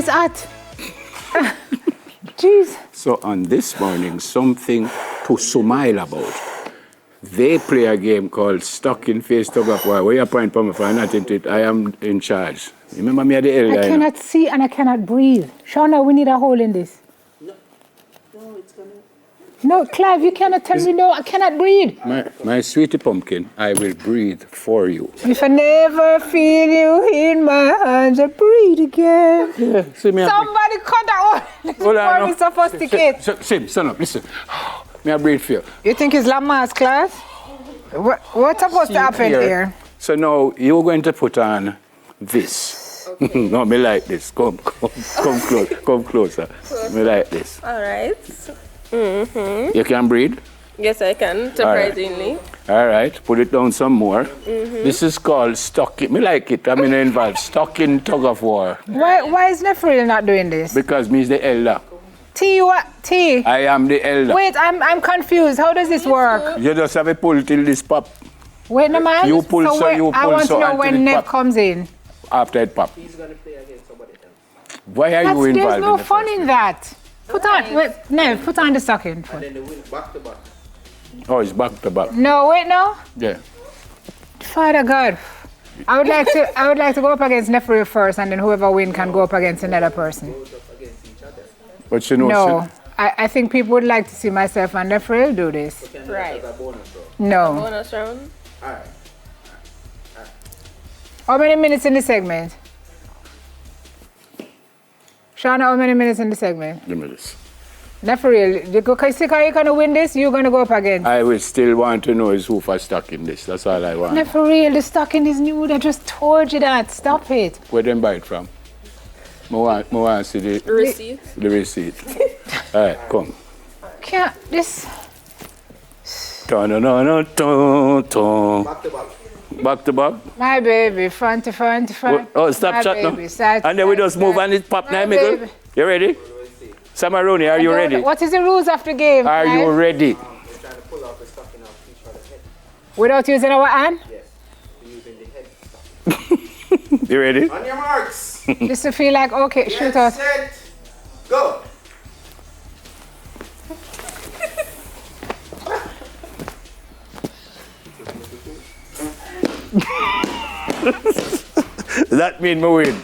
It's hot. Jeez. So on this morning, something to smile about. They play a game called Stuck in Face Tug of War. Where you point for me for not into it, I am in charge. Remember me at the area? I cannot see and I cannot breathe. Shauna, we need a hole in this. No, it's gonna... No, Clive, you cannot tell me no, I cannot breathe. My sweetie pumpkin, I will breathe for you. If I never feel you in my arms, I breathe again. Yeah, see me. Somebody cut that one. This is for me sophisticated. Sim, stand up, listen. Me I breathe for you. You think it's Lamar's class? What's supposed to happen here? So now you're going to put on this. Okay. No, me like this. Come closer. Me like this. All right. Mm-hmm. You can breathe? Yes, I can, surprisingly. All right, put it down some more. Mm-hmm. This is called stuck in. Me like it. I mean, involved stuck in tug of war. Why is Neferil not doing this? Because me is the elder. T what? T? I am the elder. Wait, I'm confused. How does this work? You just have a pull till this pop. Wait, no man. You pull so you pull so. I want to know when Nef comes in. After it pop. He's gonna play against somebody else. Why are you involved? There's no in fun in that. Put on, wait, Nev, put on the stocking. And then the win back to back. Oh, it's back to back. No, wait, no. Yeah. Father God, I would like to go up against Neferil first, and then whoever wins can go up against another person. But you know, no, I think people would like to see myself and Neferil do this. Right. No. Bonus round. All right. How many minutes in the segment? Shauna, how many minutes in the segment? 2 minutes. Neferil, you're going to win this, you're going to go up against. I will still want to know is who for stuck in this. That's all I want. Neferil, the stocking is new. I just told you that. Stop it. Where them buy it from? I want to see the Receipt. The receipt. All right, come. Can't this. No. Back to back. Back to back. My baby, front to front to front. Oh, stop My chat now. baby, side to And then we side just to move side. and it pop My now, Miguel. baby. You ready? Samaroni, are you ready? What is the rules of the game? Are you ready? We're trying to pull off the stocking off each other's head. Without using our hand? Yes. We're using the head stocking. You ready? On your marks. Just to feel like, okay, shoot out. Set. Go. That mean me win.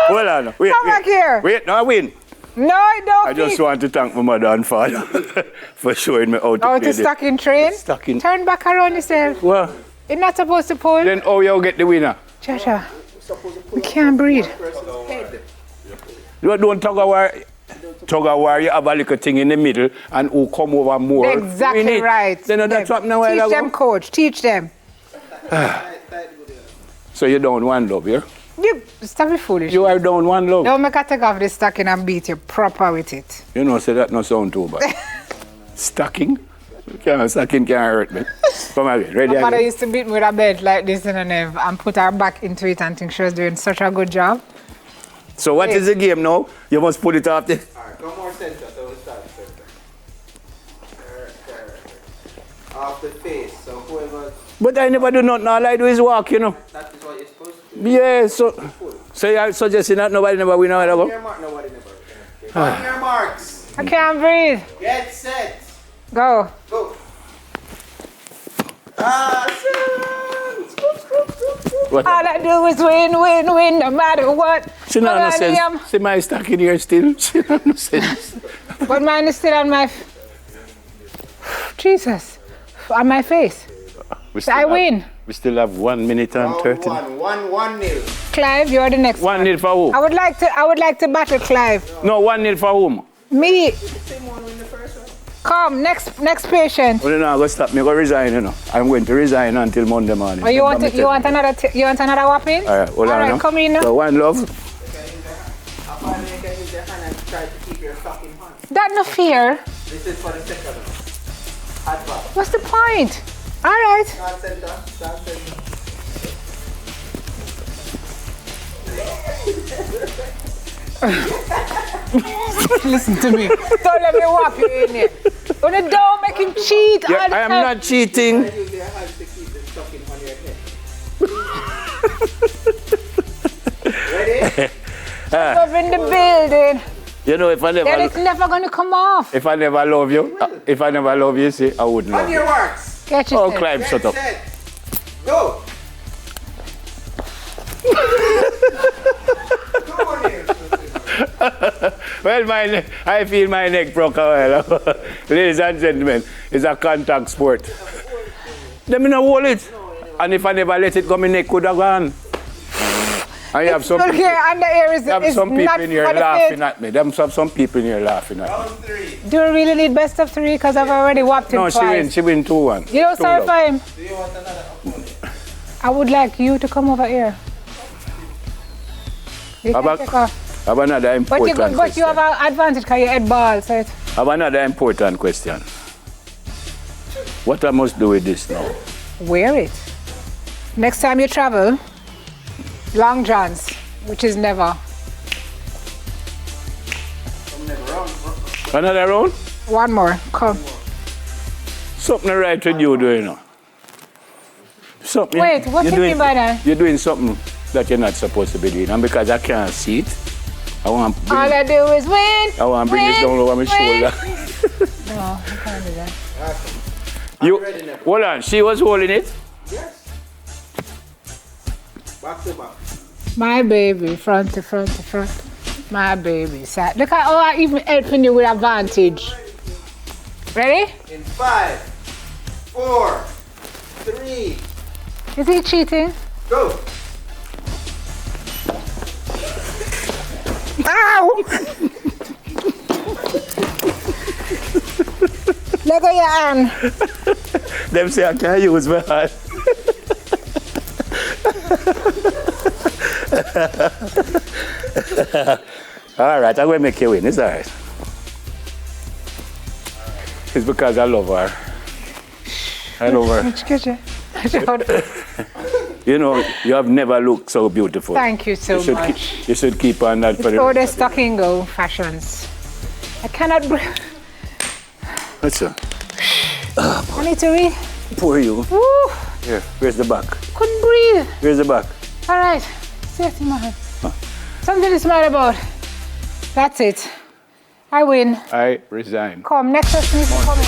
Hold on. Wait, Come back here. Wait, no, I win. No, I don't. I just want to thank my mother and father for showing me how to Oh, play to stocking train? Stocking. Turn back around yourself. Well, You're not supposed to pull. then how you get the winner? Chacha, we can't breathe. Head. You don't tug a war. Tug a war, you have a little thing in the middle and who come over more. Exactly win it. right. Then that's what now Teach them, coach. Teach them. So you're down one love, yeah? You stop it foolish. You are down one love. Don't make a take off the stocking and beat you proper with it. You know, say that no sound too bad. Stocking? Stocking can't hurt me. Come again, ready My mother again. used to beat me with a belt like this and put her back into it and think she was doing such a good job. So what is the game now? You must put it off there. All right, come more center. So we'll start center. Off the face. So whoever. But I never do nothing. All I do is walk, you know. That is what you're supposed to do. Yeah, so you're suggesting that nobody never win either? On your mark. Nobody never. On your marks. I can't breathe. Get set. Go. Go. What? All I do is win, no matter what. She not no sense. Millennium. See my stocking here still. She not no sense. But mine is still on my... Jesus. On my face. I win. We still have 1 minute and 30. 1-0. Clive, you're the next 1-0 for who? I would like to battle Clive. No, 1-0 for whom? Me. Come, next patient. Well, no, go stop me. Go resign, you know. I'm going to resign until Monday morning. Oh, you want another whopping? All right, hold on. Right, come in now. So one love. Apparently you can use your hand and try to keep your stocking on. That no fear. This is for the second one. Hot back. What's the point? All right. Start center. Start center. Listen to me. Don't let me whop you in here. Don't make him cheat. Yeah, all the I am time. not cheating. Use your hand to keep the stocking on your head. Ready? Up in the building. You know, if I Then never, it's never gonna come off. if I never love you, if I never love you, see, I wouldn't On love your you. marks. Get Oh, yourself. climb, shut up. Set. Go. Come on here. Well, I feel my neck broke a while ago. Ladies and gentlemen, it's a contact sport. Let me not hold it. And if I never let it go, my neck could have gone. I have some people, Okay, and the air is, have is some people not in here for the laughing faint. at me. Them have some people in here laughing at me. Round 3. Do you really need best of 3? Because I've already whopped him No, twice. she win 2-1. You don't sorry 2-love. for him. Do you want another opponent? I would like you to come over here. You How can about- take off. I have another But important you, question. but you have an advantage because you head ball, so it, I have another important question. What I must do with this now? wear it. Next time you travel, long johns, which is never. Another round? One more, come. Something right with you doing now. Something. Wait, what you're do you mean by that? You're doing something that you're not supposed to be doing. And because I can't see it, I want to bring, All I do is win. I want to bring this down over my shoulder. No, you can't do that. You, ready now. hold on, she was holding it? Yes. Back to back. My baby, front to front to front. My baby, side. Look at how I even helping you with advantage. Ready? In 5, 4, 3, Is he cheating? go. Ow! Let go your hand. Them say I can't use my hand. All right, I'm going to make you win. It's all right. It's because I love her. I love her. You know, you have never looked so beautiful. Thank you so much. You should keep on that for the Before the rest of your- stocking go fashions. I cannot breathe. What's up? I need to read. Poor you. Woo! Here, where's the back? Couldn't breathe. Where's the back? All right. See it in my hand. Something to smile about. That's it. I win. I resign. Come, next person is coming.